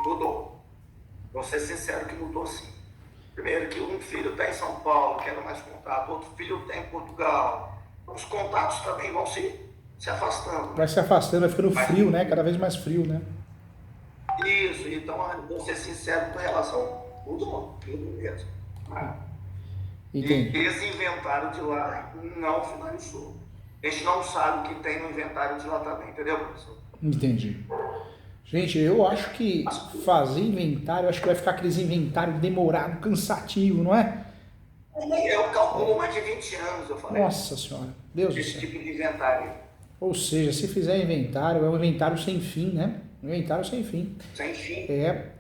Mudou. Vou ser sincero que mudou sim. Primeiro que um filho está em São Paulo, quero mais contato, outro filho está em Portugal. Os contatos também vão se afastando. Vai se afastando, vai ficando frio, né? Cada vez mais frio, né? Isso, então vou ser sincero com relação. Mudou mesmo. Entendi. E esse inventário de lá não finalizou. A gente não sabe o que tem no inventário de lá também, entendeu, professor? Entendi. Gente, eu acho que fazer inventário, acho que vai ficar aqueles inventários demorado, cansativo, não é? Eu calculo mais de 20 anos, eu falei. Nossa senhora, Deus do Esse céu. tipo de inventário. Ou seja, se fizer inventário, é um inventário sem fim, né? Um inventário sem fim. Sem fim.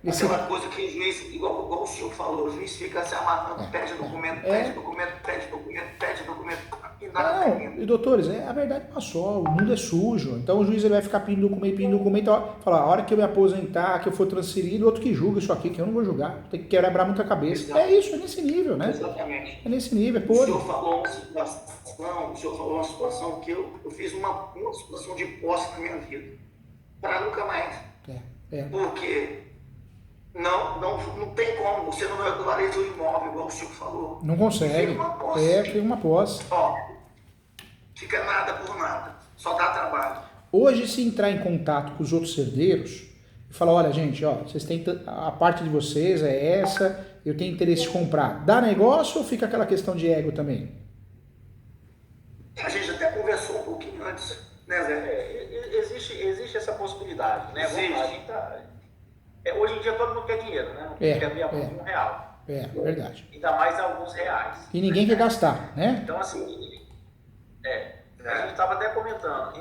Esse... Aquela coisa que o juiz, igual o senhor falou, o juiz fica se amarrando, pede documento, pede documento, pede documento, pede documento. E nada não, e doutores, a verdade é uma só, o mundo é sujo. Então o juiz ele vai ficar pedindo documento, falar, a hora que eu me aposentar, que eu for transferido, outro que julga isso aqui, que eu não vou julgar. Tem que quebrar muita cabeça. Exato. É isso, é nesse nível, né? Exatamente. É nesse nível, é podre. O senhor falou uma situação que eu fiz uma situação de posse na minha vida. Para nunca mais. Porque não tem como, você não regulariza o imóvel, igual o senhor falou. Não consegue. Fica uma posse. Ó, fica nada por nada, só dá trabalho. Hoje, se entrar em contato com os outros herdeiros e falar, olha gente, ó, vocês têm a parte de vocês é essa, eu tenho interesse de comprar, dá negócio ou fica aquela questão de ego também? A gente até conversou um pouquinho antes, né, Zé? Existe essa possibilidade, né? Hoje em dia todo mundo quer dinheiro, né? Não quer abrir a mão de R$1. Verdade. Ainda mais alguns reais. E ninguém quer gastar, né? Então, assim, a gente estava até comentando,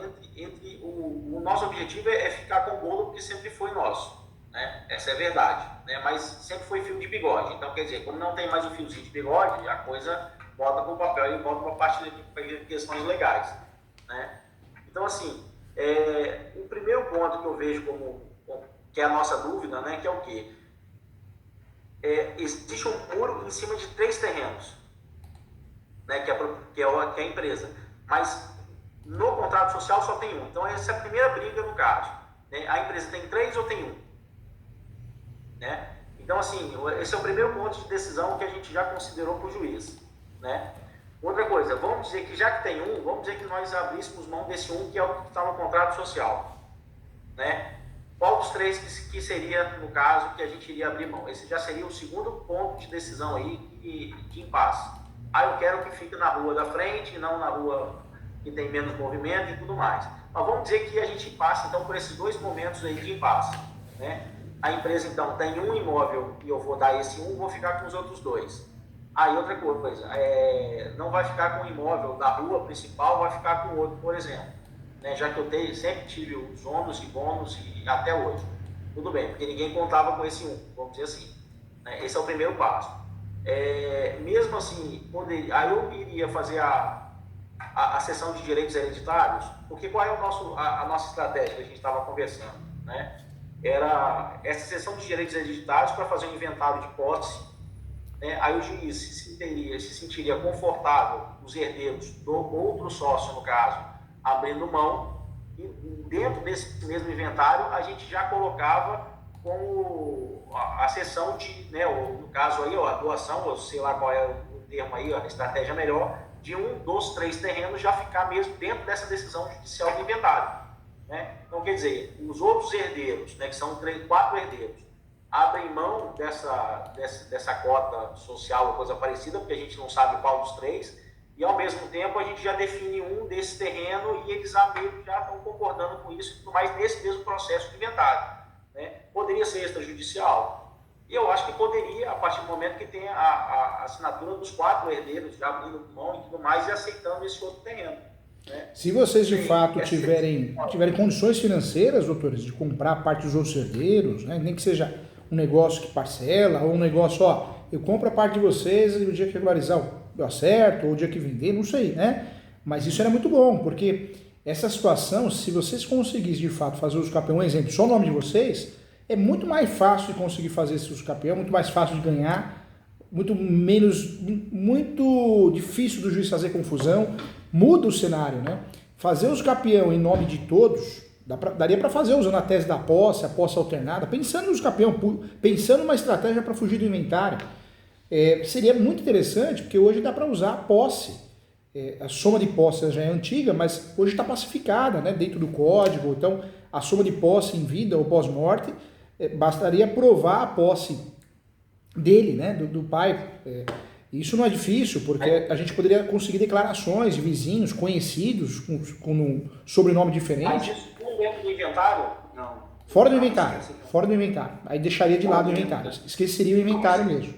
o nosso objetivo é ficar com o bolo porque sempre foi nosso, né? Essa é a verdade, né? Mas sempre foi fio de bigode. Então, quer dizer, quando não tem mais o fiozinho de bigode, a coisa volta para o papel e volta para a parte de questões legais, né? Então, assim, o primeiro ponto que eu vejo que é a nossa dúvida, né? Que é o quê? Existe um muro em cima de 3 terrenos, né? Que é a empresa. Mas no contrato social só tem um. Então essa é a primeira briga no caso, né? A empresa tem 3 ou tem 1? Né? Então assim, esse é o primeiro ponto de decisão que a gente já considerou para o juiz, né? Outra coisa, vamos dizer que já que tem 1, vamos dizer que nós abríssemos mão desse 1 que é o que está no contrato social, né? Qual dos 3 que seria, no caso, que a gente iria abrir mão? Esse já seria o segundo ponto de decisão aí de impasse. Eu quero que fique na rua da frente, não na rua que tem menos movimento e tudo mais. Mas vamos dizer que a gente passa, então, por esses 2 momentos aí de impasse, né? A empresa, então, tem um imóvel e eu vou dar esse 1, vou ficar com os outros 2. Aí, outra coisa, não vai ficar com o imóvel da rua principal, vai ficar com o outro, por exemplo. Né, já que eu sempre tive os ônus e bônus e até hoje. Tudo bem, porque ninguém contava com esse 1, vamos dizer assim. Né, esse é o primeiro passo. Mesmo assim, aí eu iria fazer a cessão de direitos hereditários, porque qual é a nossa estratégia que a gente estava conversando? Né? Era essa cessão de direitos hereditários para fazer um inventário de posse. Né? Aí o juiz se sentiria confortável, os herdeiros do outro sócio, no caso, abrindo mão, e dentro desse mesmo inventário a gente já colocava como a cessão de, né, ou no caso aí, a doação, ou sei lá qual é o termo aí, a estratégia melhor, de um dos 3 terrenos já ficar mesmo dentro dessa decisão judicial do inventário. Né? Então, quer dizer, os outros herdeiros, né, que são 4 herdeiros, abrem mão dessa cota social ou coisa parecida, porque a gente não sabe qual dos 3, e ao mesmo tempo a gente já define um desse terreno e eles já estão concordando com isso, e tudo mais nesse mesmo processo de inventário. Né? Poderia ser extrajudicial? E eu acho que poderia, a partir do momento que tem a assinatura dos 4 herdeiros já abrindo mão e tudo mais e aceitando esse outro terreno. Né? Se vocês de fato tiverem condições financeiras, doutores, de comprar a parte dos outros herdeiros, né? Nem que seja um negócio que parcela, ou um negócio, eu compro a parte de vocês e o dia que regularizar deu certo, ou o dia que vender, não sei, né? Mas isso era muito bom, porque essa situação, se vocês conseguissem de fato fazer o uso capião, um exemplo, só o nome de vocês, é muito mais fácil de conseguir fazer esse uso capião, muito mais fácil de ganhar, muito difícil do juiz fazer confusão, muda o cenário, né? Fazer uso capião em nome de todos Daria para fazer usando a tese da posse, a posse alternada, pensando nos campeão, pensando numa estratégia para fugir do inventário. Seria muito interessante, porque hoje dá para usar a posse. A soma de posse já é antiga, mas hoje está pacificada, né, dentro do código. Então, a soma de posse em vida ou pós-morte, bastaria provar a posse dele, né, do pai. Isso não é difícil, porque a gente poderia conseguir declarações de vizinhos, conhecidos, com um sobrenome diferente. Mas isso não dentro do inventário? Não. Fora do inventário. Fora do inventário. Aí deixaria de lado o inventário. Esqueceria o inventário mesmo.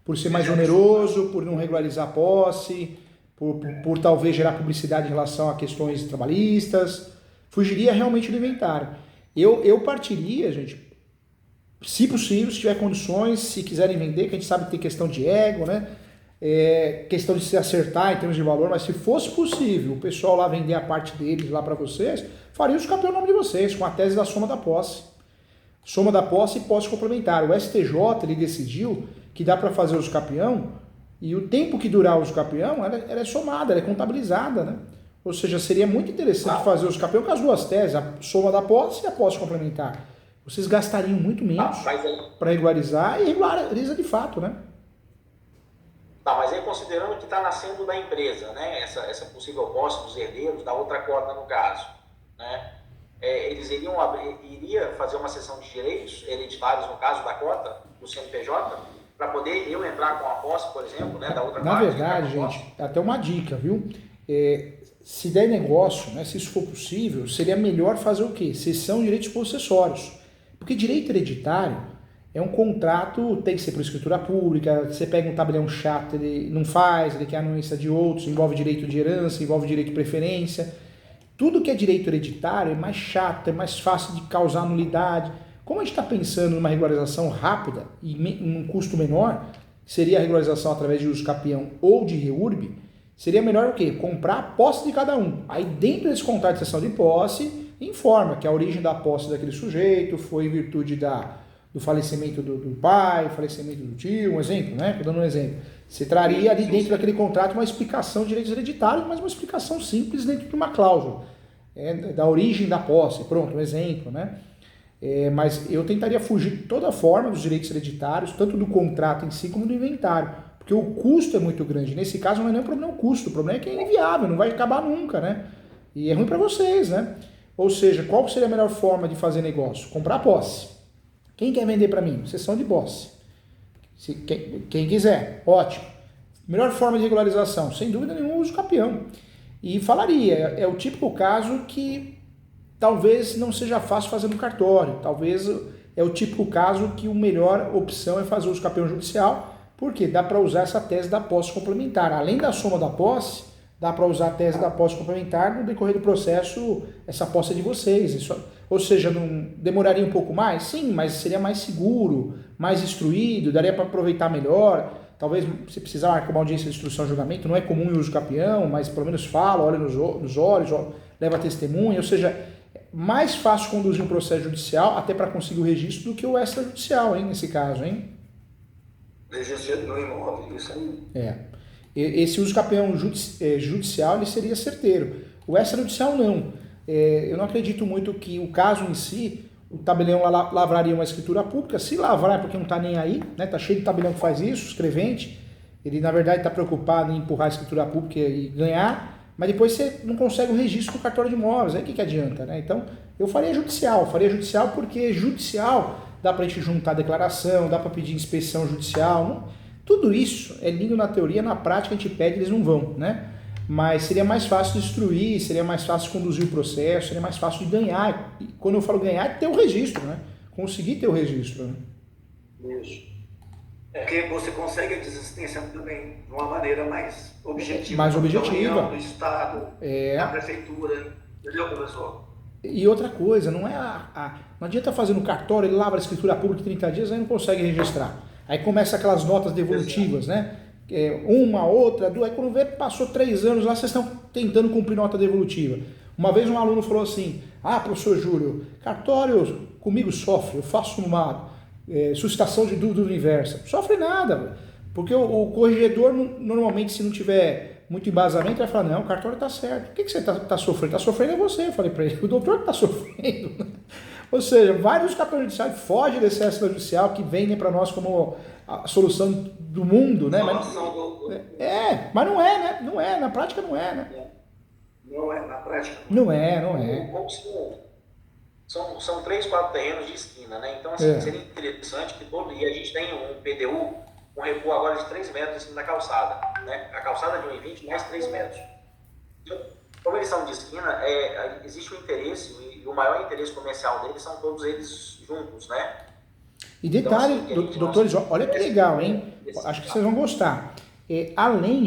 Por ser mais oneroso, por não regularizar a posse, por talvez gerar publicidade em relação a questões trabalhistas. Fugiria realmente do inventário. Eu partiria, gente, se possível, se tiver condições, se quiserem vender, que a gente sabe que tem questão de ego, né? Questão de se acertar em termos de valor, mas se fosse possível o pessoal lá vender a parte deles lá para vocês, faria os campeão o nome de vocês, com a tese da soma da posse. Soma da posse e posse complementar. O STJ ele decidiu que dá para fazer os campeão e o tempo que durar os campeão, ela é somada, ela é contabilizada, né? Ou seja, seria muito interessante fazer os campeão com as duas teses, a soma da posse e a posse complementar. Vocês gastariam muito menos para regularizar e regulariza de fato, né? Tá, mas aí considerando que está nascendo da empresa, né, essa possível posse dos herdeiros, da outra cota no caso, né, eles iria fazer uma cessão de direitos hereditários no caso da cota, do CNPJ, para poder eu entrar com a posse, por exemplo, né, da outra cota? Na verdade, gente, até uma dica, viu? Se der negócio, né, se isso for possível, seria melhor fazer o quê? Cessão de direitos possessórios. Porque direito hereditário é um contrato, tem que ser por escritura pública, você pega um tabelião chato, ele não faz, ele quer anuência de outros, envolve direito de herança, envolve direito de preferência. Tudo que é direito hereditário é mais chato, é mais fácil de causar nulidade. Como a gente está pensando numa regularização rápida e num custo menor, seria a regularização através de uso capião ou de reurb, seria melhor o quê? Comprar a posse de cada um. Aí dentro desse contrato de cessão de posse, informa que a origem da posse daquele sujeito foi em virtude do falecimento do pai, falecimento do tio, um exemplo, né? Estou dando um exemplo. Você traria ali dentro daquele contrato uma explicação de direitos hereditários, mas uma explicação simples dentro de uma cláusula. Da origem da posse, pronto, um exemplo, né? Mas eu tentaria fugir de toda forma dos direitos hereditários, tanto do contrato em si como do inventário, porque o custo é muito grande. Nesse caso não é nem o problema o custo, o problema é que é inviável, não vai acabar nunca, né? E é ruim para vocês, né? Ou seja, qual seria a melhor forma de fazer negócio? Comprar posse. Quem quer vender para mim? Cessão de posse. Quem quiser, ótimo. Melhor forma de regularização? Sem dúvida nenhuma, uso capião. E falaria, é o típico caso que talvez não seja fácil fazer no cartório. Talvez é o típico caso que a melhor opção é fazer uso capião judicial, porque dá para usar essa tese da posse complementar. Além da soma da posse, dá para usar a tese da posse complementar no decorrer do processo, essa posse é de vocês. Ou seja, não demoraria um pouco mais? Sim, mas seria mais seguro, mais instruído, daria para aproveitar melhor. Talvez se precisar marcar uma audiência de instrução e julgamento, não é comum em uso capião, mas pelo menos fala, olha nos olhos, leva testemunha. Ou seja, mais fácil conduzir um processo judicial, até para conseguir o registro, do que o extrajudicial, hein, nesse caso, hein? Registro no imóvel, isso aí. Esse uso capião judicial ele seria certeiro. O extrajudicial não. Eu não acredito muito que o caso em si, o tabelião lavraria uma escritura pública. Se lavrar é porque não está nem aí, né? Tá cheio de tabelião que faz isso, escrevente. Ele na verdade está preocupado em empurrar a escritura pública e ganhar, mas depois você não consegue o registro do cartório de imóveis. Aí o que adianta, né? Então eu faria judicial porque judicial dá para a gente juntar declaração, dá para pedir inspeção judicial. Não? Tudo isso é lindo na teoria, na prática a gente pede, eles não vão, né? Mas seria mais fácil de instruir, seria mais fácil de conduzir o processo, seria mais fácil de ganhar. E quando eu falo ganhar, é ter o registro, né? Conseguir ter o registro. Né? Isso. Porque você consegue a desistência também de uma maneira mais objetiva. Mais objetiva. Do Estado, da Prefeitura, entendeu, professor? E outra coisa, não adianta fazer no cartório, ele lavra a escritura pública em 30 dias, aí não consegue registrar. Aí começa aquelas notas devolutivas, né? Uma, outra, duas, aí quando vê, passou 3 anos lá, vocês estão tentando cumprir nota devolutiva. Uma vez um aluno falou assim, professor Júlio, cartório comigo sofre, eu faço uma suscitação de dúvida inversa. Sofre nada, porque o corregedor, normalmente, se não tiver muito embasamento, vai falar, não, o cartório está certo. O que você está sofrendo? Está sofrendo é você, eu falei para ele, o doutor que está sofrendo. Ou seja, vários cartórios judiciais fogem desse excesso judicial que vendem para nós como a solução do mundo, né? Mas não é, né? Não é, na prática não é, né? Não é, na prática. Não é. São 3, 4 terrenos de esquina, né? Então, assim, seria interessante que e a gente tem um PTU, um recuo agora de 3 metros em cima da calçada, né? A calçada de 1,20 mais 3 metros. Então, como eles são de esquina, existe um interesse, e o maior interesse comercial deles são todos eles juntos, né? E detalhe, então, assim, doutores, olha que legal, hein? Acho que vocês vão gostar. Além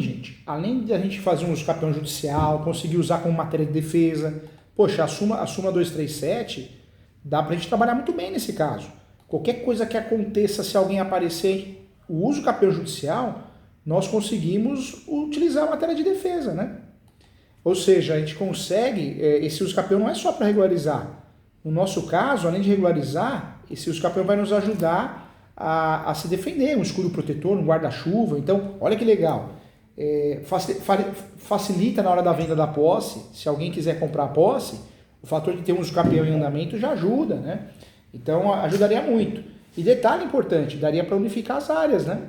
de a gente fazer um escapeão judicial, conseguir usar como matéria de defesa, poxa, a súmula 237 dá pra gente trabalhar muito bem nesse caso. Qualquer coisa que aconteça, se alguém aparecer, o uso do escapeão judicial, nós conseguimos utilizar a matéria de defesa, né? Ou seja, a gente consegue, esse uso escapeão não é só para regularizar. No nosso caso, além de regularizar, esse uso escapeão vai nos ajudar a se defender, um escudo protetor, um guarda-chuva. Então, olha que legal. Facilita na hora da venda da posse. Se alguém quiser comprar a posse, o fator de ter um uso escapeão em andamento já ajuda, né? Então, ajudaria muito. E detalhe importante, daria para unificar as áreas, né?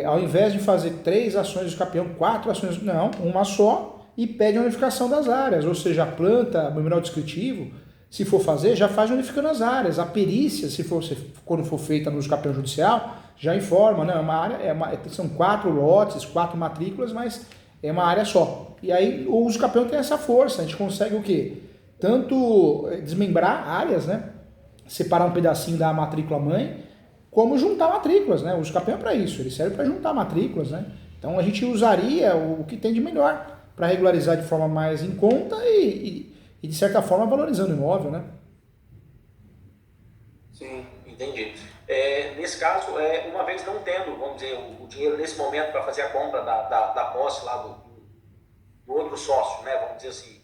Ao invés de fazer 3 ações de escapeão, 4 ações, não, uma só, e pede a unificação das áreas, ou seja, a planta, o memorial descritivo, se for fazer, já faz unificando as áreas. A perícia, quando for feita no escapeão judicial, já informa, né? São 4 lotes, 4 matrículas, mas é uma área só. E aí o uso escapeão tem essa força, a gente consegue o quê? Tanto desmembrar áreas, né? Separar um pedacinho da matrícula mãe, como juntar matrículas, né? O uso escapeão é para isso, ele serve para juntar matrículas, né? Então a gente usaria o que tem de melhor para regularizar de forma mais em conta e de certa forma valorizando o imóvel, né? Sim, entendi. Nesse caso, uma vez não tendo, vamos dizer, o dinheiro nesse momento para fazer a compra da posse lá do outro sócio, né? Vamos dizer assim,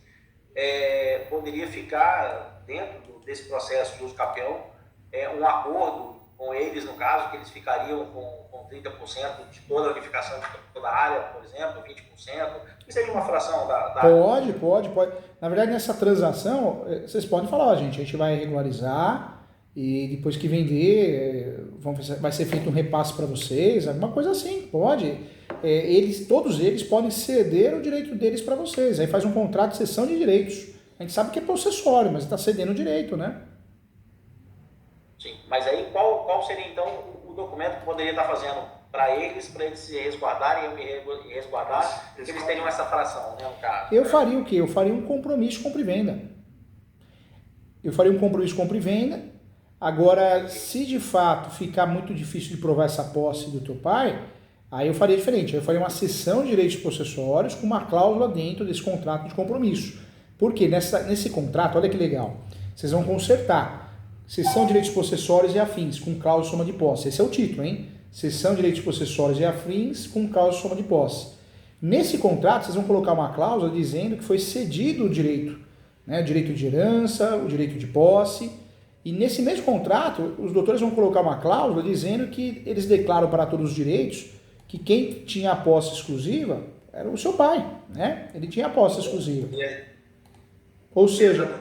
poderia ficar dentro desse processo do uso escapeão um acordo com eles, no caso, que eles ficariam com 30% de toda a unificação de toda a área, por exemplo, 20%, que seja uma fração da... Pode. Na verdade, nessa transação, vocês podem falar, a gente vai regularizar e depois que vender, vai ser feito um repasse para vocês, alguma coisa assim, pode. Todos eles podem ceder o direito deles para vocês, aí faz um contrato de cessão de direitos. A gente sabe que é processório, mas está cedendo o direito, né? Sim, mas aí qual seria então o documento que poderia estar fazendo para eles se resguardarem e me resguardar, que eles teriam essa fração, né, no caso? Eu faria o quê? Eu faria um compromisso de compra e venda. Agora, se de fato ficar muito difícil de provar essa posse do teu pai, aí eu faria diferente. Eu faria uma cessão de direitos possessórios com uma cláusula dentro desse contrato de compromisso. Porque nesse contrato, olha que legal, vocês vão consertar cessão de direitos possessórios e afins com cláusula de soma de posse. Esse é o título, hein? Cessão de direitos possessórios e afins com cláusula de soma de posse. Nesse contrato, vocês vão colocar uma cláusula dizendo que foi cedido o direito, né? O direito de herança, o direito de posse. E nesse mesmo contrato, os doutores vão colocar uma cláusula dizendo que eles declaram para todos os direitos que quem tinha a posse exclusiva era o seu pai, né? Ele tinha a posse exclusiva. Ou seja,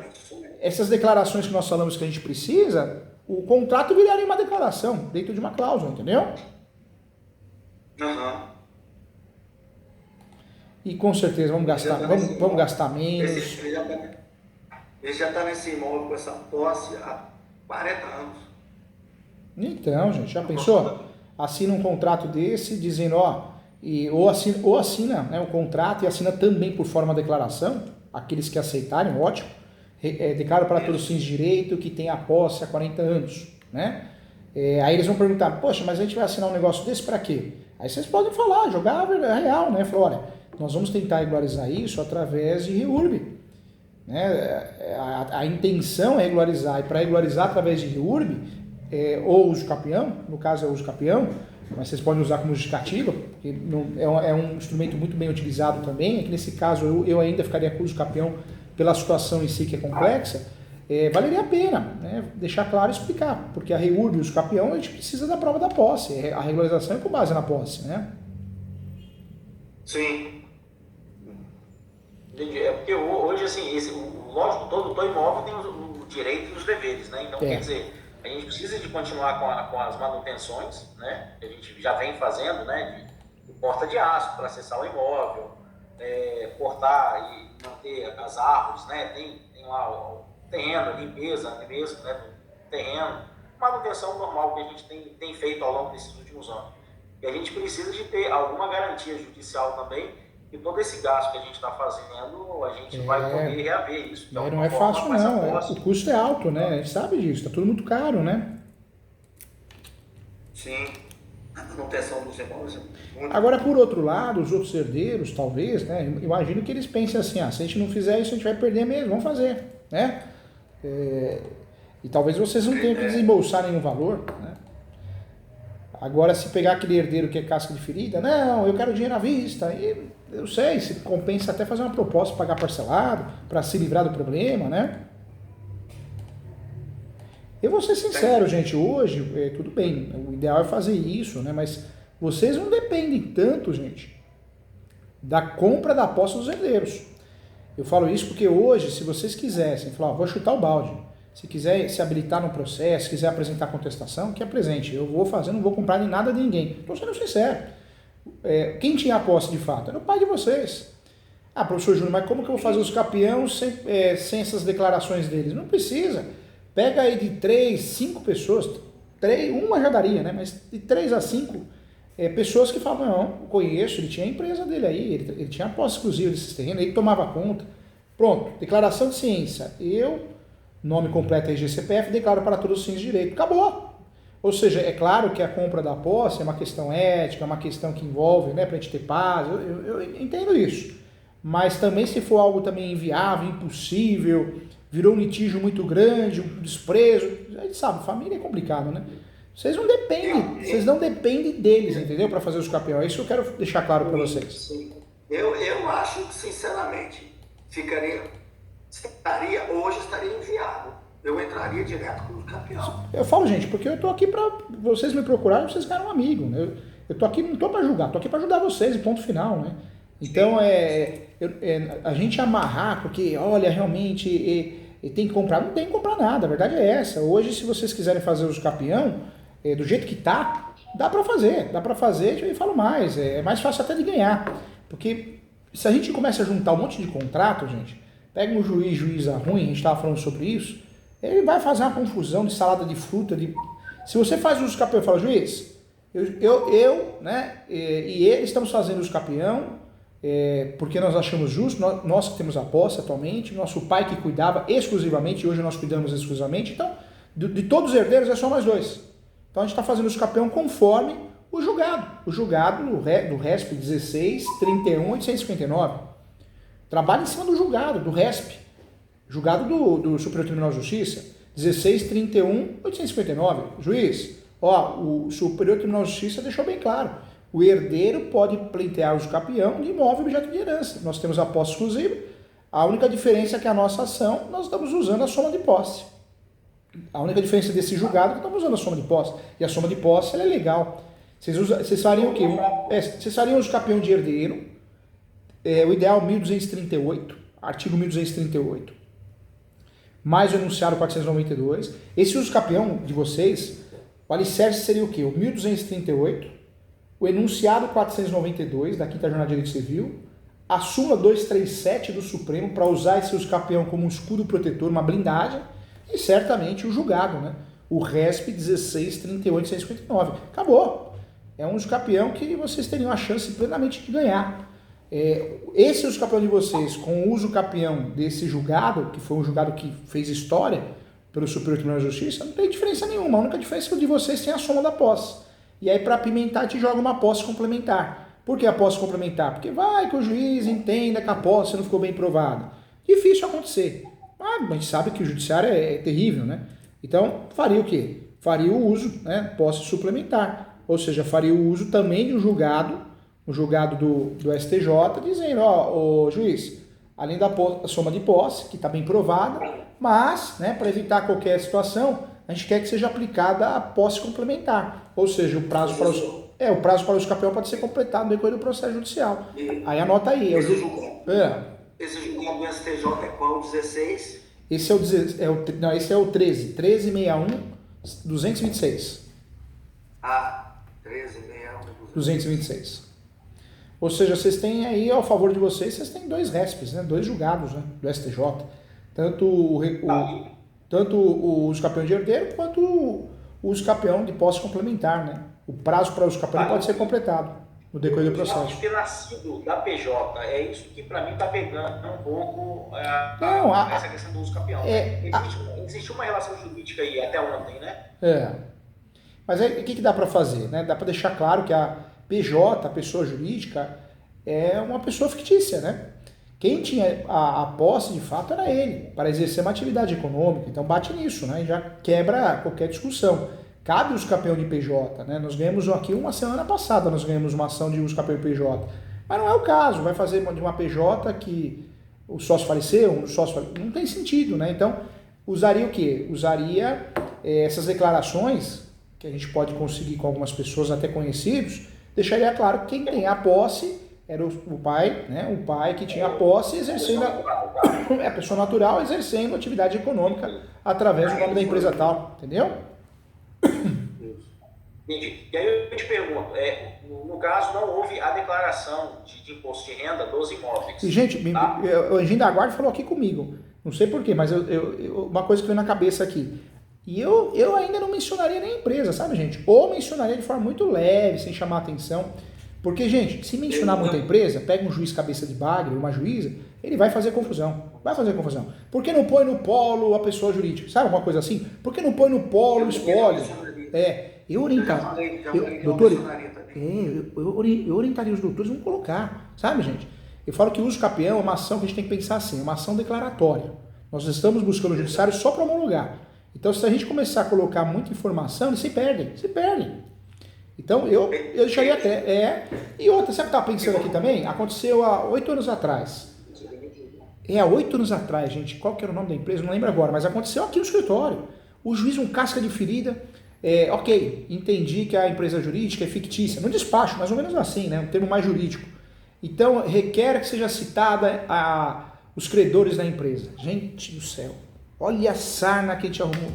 essas declarações que nós falamos que a gente precisa, o contrato viraria uma declaração dentro de uma cláusula, entendeu? Uhum. E com certeza vamos gastar menos. Ele já está nesse imóvel com essa posse há 40 anos. Então, gente, já pensou? Assina um contrato desse dizendo, ou assina, né, o contrato e assina também por forma de declaração, aqueles que aceitarem, ótimo. Declaro para todos os fins de direito que tem a posse há 40 anos, né? Aí eles vão perguntar, poxa, mas a gente vai assinar um negócio desse para quê? Aí vocês podem falar, jogar a real, né? Falar, olha, nós vamos tentar regularizar isso através de REURB, né? A intenção é regularizar, e para regularizar através de REURB, ou uso capião, no caso é o uso capião, mas vocês podem usar como justificativa, porque é um instrumento muito bem utilizado também, é que nesse caso eu ainda ficaria com o uso capião pela situação em si que é complexa, valeria a pena, né, deixar claro e explicar, porque a REURB e o uso capião a gente precisa da prova da posse, a regularização é com base na posse, né? Sim. Entendi. É porque hoje, assim, lógico, todo imóvel tem o direito e os deveres, né? Então, quer dizer, a gente precisa de continuar com as manutenções, né? Que a gente já vem fazendo, né? De porta de aço para acessar o imóvel, cortar e manter as árvores, né? Tem lá o terreno, a limpeza mesmo, né? Do terreno. Manutenção normal que a gente tem feito ao longo desses últimos anos. E a gente precisa de ter alguma garantia judicial também, que todo esse gasto que a gente está fazendo, a gente vai poder reaver isso. Então, não é fácil não, o custo é alto, né? A gente sabe disso, está tudo muito caro, né? Sim, a manutenção dos imóveis. Agora, por outro lado, os outros herdeiros, talvez, né? Imagino que eles pensem assim, se a gente não fizer isso, a gente vai perder mesmo, vamos fazer, né? E talvez vocês não tenham que desembolsar nenhum valor, né? Agora, se pegar aquele herdeiro que é casca de ferida, não, eu quero dinheiro à vista, e eu sei, se compensa até fazer uma proposta, pagar parcelado, para se livrar do problema, né? Eu vou ser sincero, gente, hoje, tudo bem, o ideal é fazer isso, né? Mas vocês não dependem tanto, gente, da compra da posse dos herdeiros. Eu falo isso porque hoje, se vocês quisessem, falar, vou chutar o balde, se quiser se habilitar no processo, quiser apresentar contestação, que apresente. Eu vou fazer, não vou comprar nem nada de ninguém. Estou sendo sincero. Quem tinha a posse de fato? Era o pai de vocês. Ah, professor Júnior, mas como que eu vou fazer os capiões sem essas declarações deles? Não precisa. Pega aí de 3, 5 pessoas, uma já daria, né? Mas de 3 a 5 pessoas que falam, não, conheço, ele tinha a empresa dele aí, ele tinha a posse exclusiva desses terrenos, ele tomava conta. Pronto, declaração de ciência. Nome completo é RG-CPF, declaro para todos os fins de direito. Acabou. Ou seja, é claro que a compra da posse é uma questão ética, é uma questão que envolve, né, para a gente ter paz, eu entendo isso. Mas também se for algo também inviável, impossível, virou um litígio muito grande, um desprezo, a gente sabe, família é complicado, né? Vocês não dependem deles, entendeu? Para fazer os capiões. É isso que eu quero deixar claro para vocês. Sim. Eu acho que, sinceramente, hoje estaria inviável. Eu entraria direto com o campeão. Eu falo, gente, porque eu tô aqui para vocês me procurarem, vocês ficarem um amigo. Né? Eu tô aqui, não tô para julgar, tô aqui para ajudar vocês, e ponto final, né? Então, a gente amarrar, porque, olha, realmente tem que comprar, não tem que comprar nada, a verdade é essa. Hoje, se vocês quiserem fazer os campeão, do jeito que tá, dá para fazer, e falo mais, é mais fácil até de ganhar. Porque se a gente começa a juntar um monte de contrato, gente, pega um juíza ruim, a gente estava falando sobre isso, ele vai fazer uma confusão de salada de fruta. Se você faz uso campeão e fala, juiz, eu né, e ele estamos fazendo uso campeão, porque nós achamos justo, nós que temos a posse atualmente, nosso pai que cuidava exclusivamente, hoje nós cuidamos exclusivamente, então, de todos os herdeiros é só nós dois. Então a gente está fazendo uso campeão conforme o julgado do RESP 16.31.859. Trabalha em cima do julgado, do RESP. Julgado do Superior Tribunal de Justiça, 16.31.859. Juiz, o Superior Tribunal de Justiça deixou bem claro. O herdeiro pode pleitear o campeão de imóvel objeto de herança. Nós temos a posse exclusiva. A única diferença é que a nossa ação, nós estamos usando a soma de posse. A única diferença desse julgado é que estamos usando a soma de posse. E a soma de posse ela é legal. Vocês fariam o quê? Vocês fariam o campeão de herdeiro. O ideal 1238, artigo 1238. Mais o enunciado 492. Esse uso campeão de vocês, o alicerce seria o quê? O 1238, o enunciado 492 da 5ª Jornada de Direito Civil, a súmula 237 do Supremo para usar esse uso campeão como um escudo protetor, uma blindagem, e certamente o julgado, né? O RESP 16.38.159. Acabou. É um uso campeão que vocês teriam a chance plenamente de ganhar. Esse uso campeão de vocês, com o uso campeão desse julgado, que foi um julgado que fez história pelo Superior Tribunal de Justiça, não tem diferença nenhuma. A única diferença é que o de vocês tem a soma da posse. E aí, para apimentar, te joga uma posse complementar. Por que a posse complementar? Porque vai que o juiz entenda que a posse não ficou bem provada. Difícil acontecer. Mas a gente sabe que o judiciário é terrível, né? Então, faria o quê? Faria o uso, né? Posse suplementar. Ou seja, faria o uso também de um julgado, o julgado do STJ, dizendo, o juiz, além da soma de posse, que está bem provada, mas, né, para evitar qualquer situação, a gente quer que seja aplicada a posse complementar. Ou seja, o prazo para os campeões pode ser completado no decorrer do processo judicial. Aí anota aí. Esse julgado do STJ é qual? 16? Esse é o 13. 1361-226. Ah, 1361. 226. Ou seja, vocês têm aí, ao favor de vocês têm 2 RESPs, né? 2 julgados, né? Do STJ. Tanto o uso capião de herdeiro quanto o uso capião de posse complementar, né? O prazo para uso capião pode ser completado no decorrer do processo. De ter nascido da PJ, é isso que para mim está pegando um pouco essa questão do uso capião. Existe uma relação jurídica aí até ontem, né? Mas aí, o que dá para fazer? Né? Dá para deixar claro que a PJ, a pessoa jurídica, é uma pessoa fictícia, né? Quem tinha a posse, de fato, era ele, para exercer uma atividade econômica. Então bate nisso, né? E já quebra qualquer discussão. Cabe o uso capião de PJ, né? Nós ganhamos aqui uma semana passada, nós ganhamos uma ação de uso capião de PJ. Mas não é o caso, vai fazer de uma PJ que o sócio faleceu, não tem sentido, né? Então, usaria o quê? Usaria essas declarações, que a gente pode conseguir com algumas pessoas até conhecidos, deixaria claro que quem tem a posse era o pai, né? O pai que tinha a posse exercendo a pessoa natural exercendo atividade econômica através do nome da empresa tal, entendeu? Entendi. E aí eu te pergunto, no caso não houve a declaração de imposto de renda dos imóveis. E, gente, tá? O Anjinho da Guarda falou aqui comigo, não sei porquê, mas uma coisa que veio na cabeça aqui. E eu ainda não mencionaria nem a empresa, sabe, gente? Ou mencionaria de forma muito leve, sem chamar atenção. Porque, gente, se mencionar muita empresa, pega um juiz cabeça de bagre, uma juíza, ele vai fazer confusão. Vai fazer confusão. Por que não põe no polo a pessoa jurídica? Sabe alguma coisa assim? Por que não põe no polo o espólio? Eu orientaria os doutores a não colocar, sabe, gente? Eu falo que o uso capião é uma ação que a gente tem que pensar assim, é uma ação declaratória. Nós estamos buscando o judiciário só para homologar. Então, se a gente começar a colocar muita informação, eles se perdem. Então, eu deixaria até. E outra, sabe o que eu estava pensando aqui também? Aconteceu há 8 anos atrás. Há 8 anos atrás, gente. Qual que era o nome da empresa? Não lembro agora, mas aconteceu aqui no escritório. O juiz, um casca de ferida. Ok, entendi que a empresa jurídica é fictícia. No despacho, mais ou menos assim, né? Um termo mais jurídico. Então, requer que seja citada os credores da empresa. Gente do céu. Olha a sarna que a gente arrumou.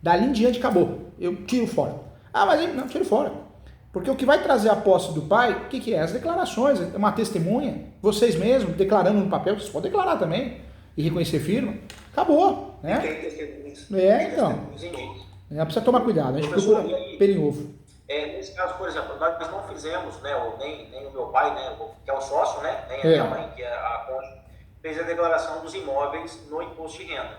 Dali em diante acabou. Eu tiro fora. Mas não, tiro fora. Porque o que vai trazer a posse do pai, o que é? As declarações, uma testemunha, vocês mesmos declarando no papel, vocês podem declarar também e reconhecer firma. Acabou, né? Então. Precisa tomar cuidado, a gente procura pelo em ovo. Nesse caso, por exemplo, nós não fizemos, né, nem o meu pai, né, que é o sócio, né, nem a minha mãe, que é a cônjuge, fez a declaração dos imóveis no imposto de renda,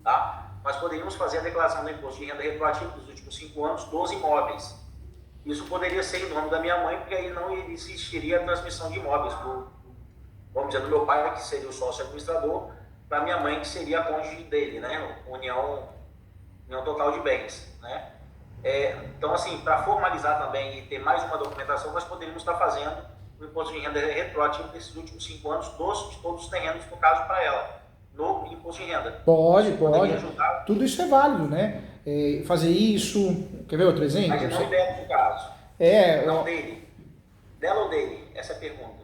tá? Nós poderíamos fazer a declaração do imposto de renda retroativo dos últimos 5 anos dos imóveis. Isso poderia ser em nome da minha mãe, porque aí não existiria a transmissão de imóveis vamos dizer, do meu pai, que seria o sócio administrador, para minha mãe, que seria a cônjuge dele, né? União total de bens, né? Então, assim, para formalizar também e ter mais uma documentação, nós poderíamos estar fazendo o imposto de renda retroativo desses últimos 5 anos de todos os terrenos, no caso, para ela, no imposto de renda. Pode. Tudo isso é válido, né? Fazer isso. Quer ver outro exemplo? Mas não dela, no caso. Não dele. Dela ou dele? Essa é a pergunta.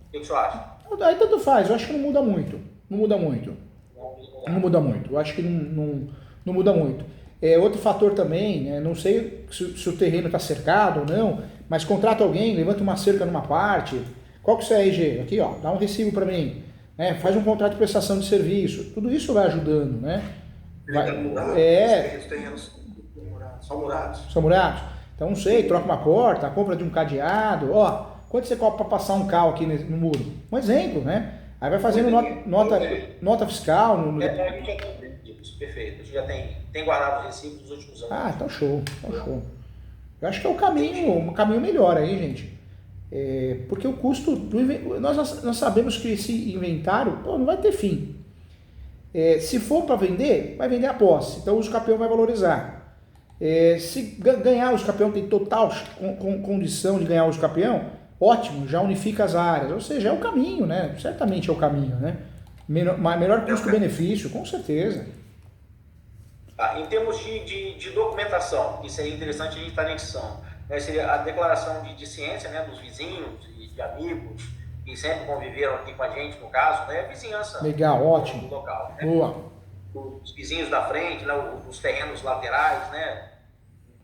O que você acha? Aí tanto faz. Eu acho que não muda muito. Não muda muito. Eu acho que não muda muito. Outro fator também, né? Não sei se o terreno está cercado ou não, mas contrata alguém, levanta uma cerca numa parte. Qual que é o seu RG? Aqui, ó, dá um recibo para mim. Faz um contrato de prestação de serviço. Tudo isso vai ajudando, né? Os terrenos são murados. Então, não sei, troca uma porta, a compra de um cadeado. Quanto você cobra para passar um cal aqui no muro? Um exemplo, né? Aí vai fazendo nota fiscal. Perfeito. A gente já tem guardado os recibos dos últimos anos. Então show. Eu acho que é um caminho melhor aí, gente. Porque o custo nós sabemos que esse inventário não vai ter fim. Se for para vender, vai vender a posse. Então o uso capião vai valorizar. Se ganhar o uso capião, tem total condição de ganhar o uso capião, ótimo, já unifica as áreas. Ou seja, é o caminho, né? Certamente é o caminho, né? Melhor custo-benefício, com certeza. Em termos de documentação, que seria interessante a gente estar em edição, né? Seria a declaração de ciência, né, dos vizinhos, de amigos, que sempre conviveram aqui com a gente, no caso, né? Vizinhança. Legal, ótimo. Do local, né? Boa. Os vizinhos da frente, né? Os terrenos laterais, né?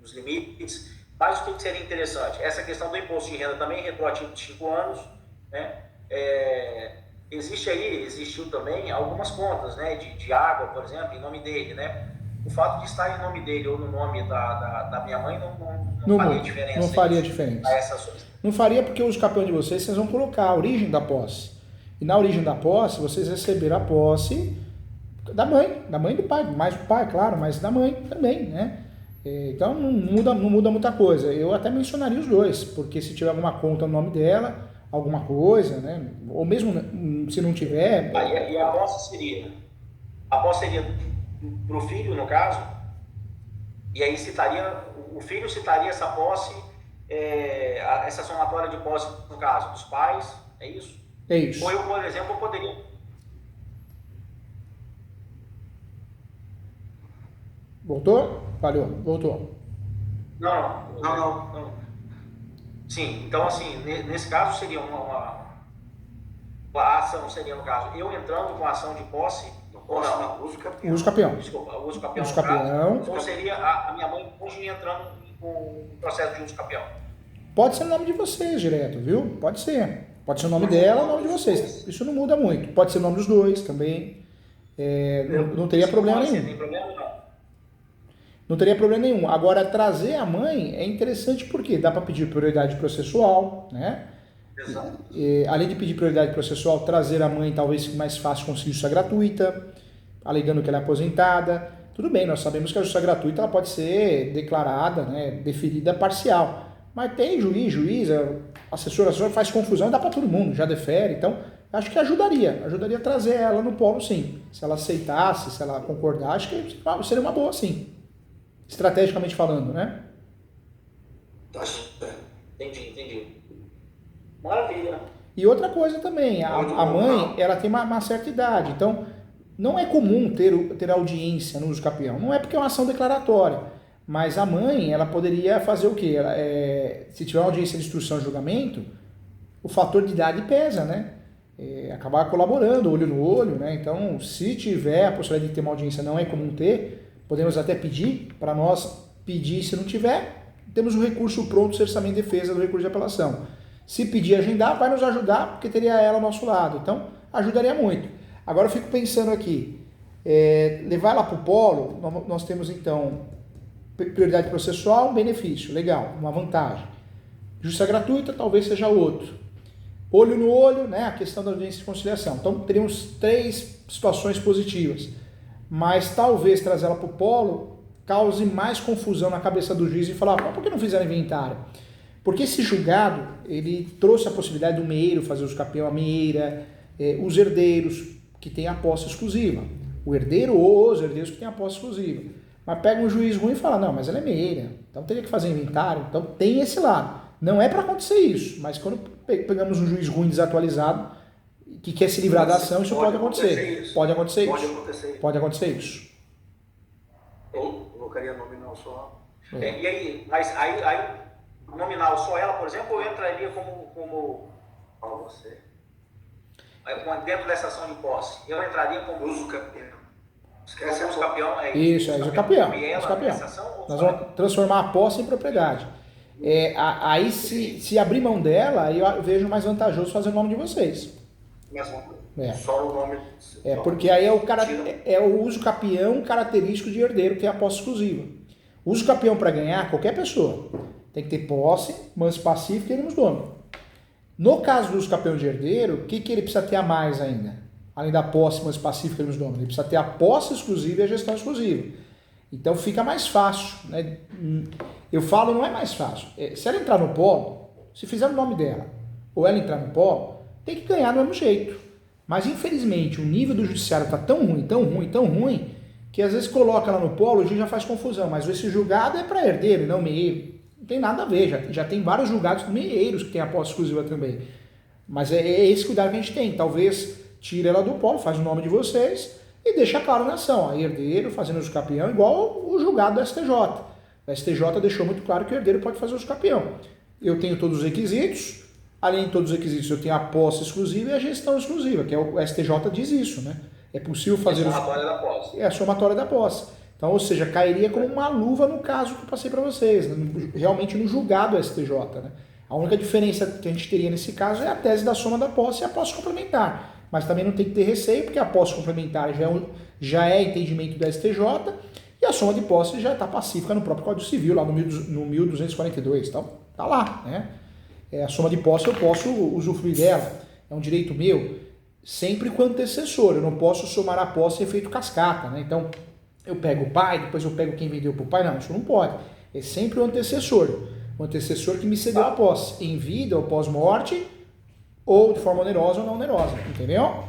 Os limites. Mas o que seria interessante? Essa questão do imposto de renda também retroativo de 5 anos, né? Existiu também algumas contas, né? De água, por exemplo, em nome dele, né? O fato de estar em nome dele ou no nome da minha mãe não faria diferença. Não faria diferença. Não faria porque os campeões de vocês vão colocar a origem da posse. E na origem da posse, vocês receberam a posse da mãe do pai, mais do pai, claro, mas da mãe também, né? Então não muda muita coisa. Eu até mencionaria os dois, porque se tiver alguma conta no nome dela, alguma coisa, né? Ou mesmo se não tiver... E a posse seria? A posse seria para o filho, no caso, e aí o filho citaria essa posse, essa somatória de posse, no caso, dos pais, é isso? É isso. Ou eu, por exemplo, poderia... Voltou? Falhou, voltou. Não. Sim, então assim, nesse caso seria a ação seria, no caso, eu entrando com a ação de posse, ou não? Uso campeão. Desculpa, uso campeão. Uso campeão. Ou seria a minha mãe hoje entrando com o processo de uso campeão? Pode ser o nome de vocês direto, viu? Pode ser. Pode ser o nome dela ou o nome de vocês. Isso não muda muito. Pode ser o nome dos dois também. Não teria problema nenhum. Tem problema não? Não teria problema nenhum. Agora, trazer a mãe é interessante porque dá para pedir prioridade processual, né? Exato. Além de pedir prioridade processual, trazer a mãe talvez fique mais fácil conseguir justiça gratuita, alegando que ela é aposentada. Tudo bem, nós sabemos que a justiça gratuita ela pode ser declarada, né, deferida parcial. Mas tem juiz, assessor faz confusão, dá para todo mundo, já defere. Então, acho que ajudaria a trazer ela no polo, sim. Se ela aceitasse, se ela concordar, acho que seria uma boa, sim. Estrategicamente falando, né? Entendi. Maravilha. E outra coisa também, a mãe, ela tem uma certa idade, então não é comum ter audiência no uso capião. Não é porque é uma ação declaratória, mas a mãe, ela poderia fazer o quê? Se tiver uma audiência de instrução e julgamento, o fator de idade pesa, né? Acabar colaborando, olho no olho, né? Então, se tiver a possibilidade de ter uma audiência, não é comum ter, podemos até pedir, para nós pedir, se não tiver, temos um recurso pronto, cerceamento de defesa do recurso de apelação. Se pedir agendar, vai nos ajudar, porque teria ela ao nosso lado. Então, ajudaria muito. Agora eu fico pensando aqui, levar ela para o polo, nós temos então prioridade processual, um benefício, legal, uma vantagem. Justiça gratuita, talvez seja outro. Olho no olho, né, a questão da audiência de conciliação. Então, teríamos 3 situações positivas. Mas talvez trazer ela para o polo cause mais confusão na cabeça do juiz e falar, por que não fizeram inventário? Porque esse julgado, ele trouxe a possibilidade do meeiro fazer uso capião, a meeira, os herdeiros que têm a posse exclusiva. O herdeiro ou os herdeiros que têm a posse exclusiva. Mas pega um juiz ruim e fala, não, mas ela é meeira, então teria que fazer inventário. Então tem esse lado. Não é para acontecer isso, mas quando pegamos um juiz ruim desatualizado, que quer se livrar da ação, isso pode acontecer. Pode acontecer isso. Eu colocaria nominal só. E aí, mas aí nominal só ela, por exemplo, ou entraria como você? Dentro dessa ação de posse, eu entraria como uso campeão. Esquece o uso campeão. Isso, é uso campeão. Nós vamos transformar a posse em propriedade. Aí, se abrir mão dela, aí eu vejo mais vantajoso fazer o nome de vocês. Só o nome. Porque aí é o uso capião característico de herdeiro, que é a posse exclusiva. O uso capião para ganhar, qualquer pessoa tem que ter posse, manso pacífico e nos dono. No caso do uso capião de herdeiro, o que ele precisa ter a mais ainda? Além da posse, manso pacífico e nos dono, ele precisa ter a posse exclusiva e a gestão exclusiva. Então fica mais fácil, né? Eu falo, não é mais fácil. Se ela entrar no polo, se fizer o nome dela, ou ela entrar no polo, tem que ganhar do mesmo jeito. Mas infelizmente o nível do judiciário está tão ruim, que às vezes coloca ela no polo, o juiz já faz confusão. Mas esse julgado é para herdeiro e não meieiro. Não tem nada a ver, já tem vários julgados meieiros que tem a posse exclusiva também. Mas é esse cuidado que a gente tem. Talvez tire ela do polo, faz o nome de vocês e deixa claro na ação. A herdeiro fazendo uso capião, igual o julgado do STJ. O STJ deixou muito claro que o herdeiro pode fazer uso capião. Eu tenho todos os requisitos, Além de todos os requisitos, eu tenho a posse exclusiva e a gestão exclusiva, que é o STJ diz isso, né? É possível fazer... É a somatória da posse. É a somatória da posse. Então, ou seja, cairia como uma luva no caso que eu passei para vocês, né? Realmente no julgado STJ, né? A única diferença que a gente teria nesse caso é a tese da soma da posse e a posse complementar. Mas também não tem que ter receio, porque a posse complementar já é entendimento do STJ e a soma de posse já está pacífica no próprio Código Civil, lá no 1242. Então, tá lá, né? A soma de posse eu posso usufruir dela, é um direito meu, sempre com antecessor. Eu não posso somar a posse efeito cascata, né? Então, eu pego o pai, depois eu pego quem vendeu para o pai. Não, isso não pode. É sempre o antecessor. O antecessor que me cedeu a posse, em vida ou pós-morte, ou de forma onerosa ou não onerosa, entendeu?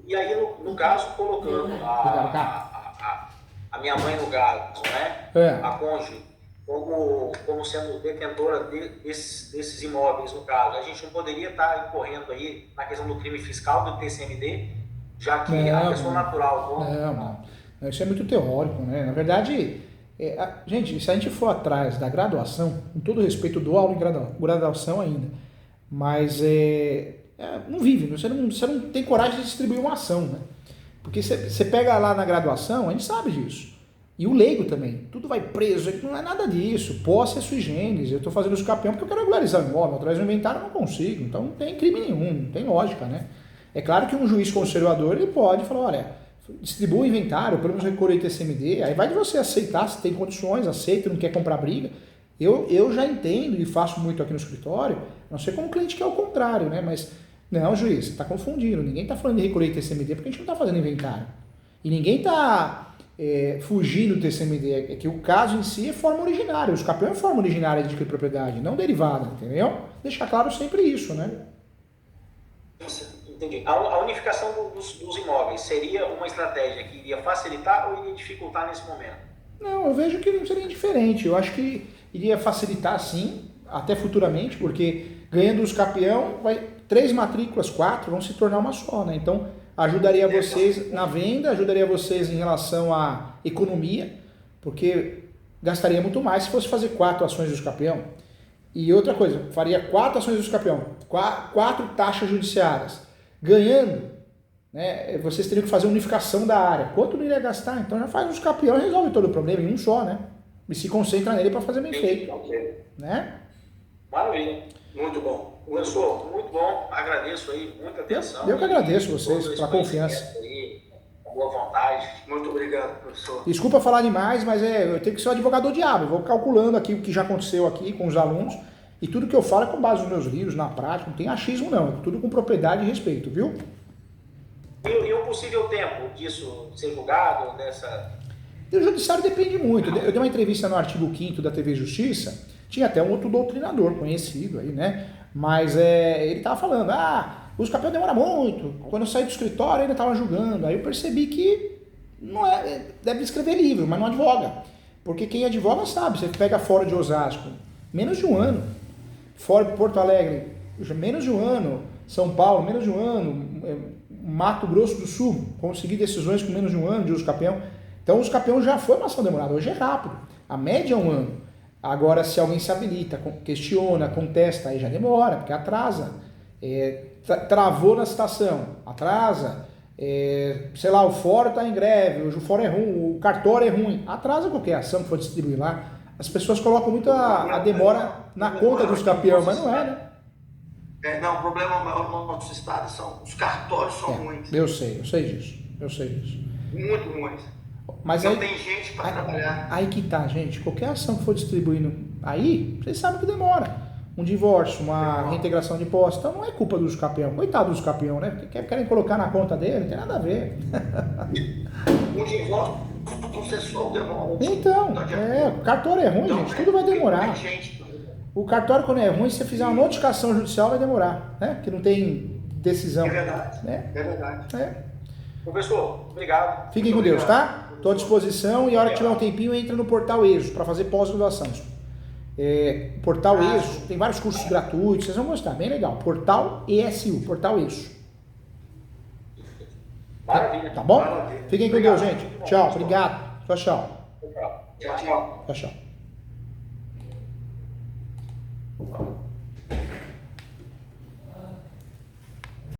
E aí, no caso, colocando a minha mãe no caso, né? A cônjuge, como sendo detentora desses imóveis, no caso, a gente não poderia estar incorrendo aí na questão do crime fiscal do TCMD, já que a pessoa natural... Não, isso é muito teórico, né? Na verdade... gente, se a gente for atrás da graduação, com todo respeito, eu dou aula em graduação ainda, mas não vive, você não tem coragem de distribuir uma ação, né? Porque você pega lá na graduação, a gente sabe disso, e o leigo também, tudo vai preso, não é nada disso, posse é sui generis, eu estou fazendo os campeão porque eu quero regularizar o imóvel, atrás do inventário eu não consigo, então não tem crime nenhum, não tem lógica, né? É claro que um juiz conservador, ele pode falar, olha, distribua o inventário, pelo menos recolher TCMD, aí vai de você aceitar, se tem condições, aceita, não quer comprar briga. Eu já entendo e faço muito aqui no escritório, não sei como o cliente quer o contrário, né? Mas, não, juiz, você está confundindo, ninguém está falando de recolher TCMD porque a gente não está fazendo inventário. E ninguém está fugindo do TCMD, é que o caso em si é forma originária, o escapeão é forma originária de adquirir propriedade, não derivada, entendeu? Deixar claro sempre isso, né? Entendi. A unificação dos imóveis seria uma estratégia que iria facilitar ou iria dificultar nesse momento? Não, eu vejo que não seria indiferente. Eu acho que iria facilitar sim, até futuramente, porque ganhando os campeão, 3 matrículas, 4 vão se tornar uma só, né? Então, ajudaria vocês na venda, ajudaria vocês em relação à economia, porque gastaria muito mais se fosse fazer 4 ações dos campeão. E outra coisa, faria 4 ações dos campeão, 4 taxas judiciárias. Ganhando, né, vocês teriam que fazer unificação da área. Quanto não iria gastar? Então já faz os campeões e resolve todo o problema em um só, né? E se concentra nele para fazer bem feito. Né? Maravilha. Muito bom. Professor, muito bom. Agradeço aí, muita atenção. Eu que agradeço vocês pela confiança. Boa vontade. Muito obrigado, professor. Desculpa falar demais, mas eu tenho que ser o advogado do diabo. Eu vou calculando aqui o que já aconteceu aqui com os alunos. E tudo que eu falo é com base nos meus livros, na prática, não tem achismo não, é tudo com propriedade e respeito, viu? E o possível tempo disso ser julgado, E o judiciário depende muito. Eu dei uma entrevista no artigo 5º da TV Justiça, tinha até um outro doutrinador conhecido aí, né? Mas ele estava falando, os campeões demoram muito, quando eu saí do escritório ainda estava julgando, aí eu percebi que não deve escrever livro, mas não advoga. Porque quem advoga sabe, você pega fora de Osasco, menos de um ano. Fora de Porto Alegre, menos de um ano. São Paulo, menos de um ano. Mato Grosso do Sul, consegui decisões com menos de um ano de uso campeão. Então, os campeões já foi uma ação demorada. Hoje é rápido. A média é um ano. Agora, se alguém se habilita, questiona, contesta, aí já demora, porque atrasa. Travou na citação, atrasa. Sei lá, o fórum está em greve, hoje o fórum é ruim, o cartório é ruim. Atrasa qualquer ação que for distribuir lá. As pessoas colocam muito a demora na conta dos campeões, mas não é, né? Não, o problema maior no nosso estado são os cartórios são ruins. Eu sei disso. Muito ruins. Mas não aí, tem gente para trabalhar. Aí que tá, gente. Qualquer ação que for distribuindo aí, vocês sabem que demora. Um divórcio, uma reintegração de posse. Então não é culpa dos campeões. Coitado dos campeões, né? Porque querem colocar na conta dele, não tem nada a ver. Um divórcio processual demora. Então, o cartório é ruim, gente. Tudo vai demorar. O cartório, quando é ruim, se você fizer uma notificação judicial, vai demorar, né? Porque não tem decisão. É verdade. Né? É verdade. Professor, obrigado. Fiquem com Deus, tá? Estou à disposição e a hora que tiver um tempinho, entra no portal ESO para fazer pós-graduação. Portal ESO, tem vários cursos gratuitos, vocês vão gostar, bem legal. Portal ESU, portal ESO. Maravilha. Tá bom? Maravilha. Fiquem com Deus, gente. Tchau, obrigado. Tchau. Tchau. Tchau.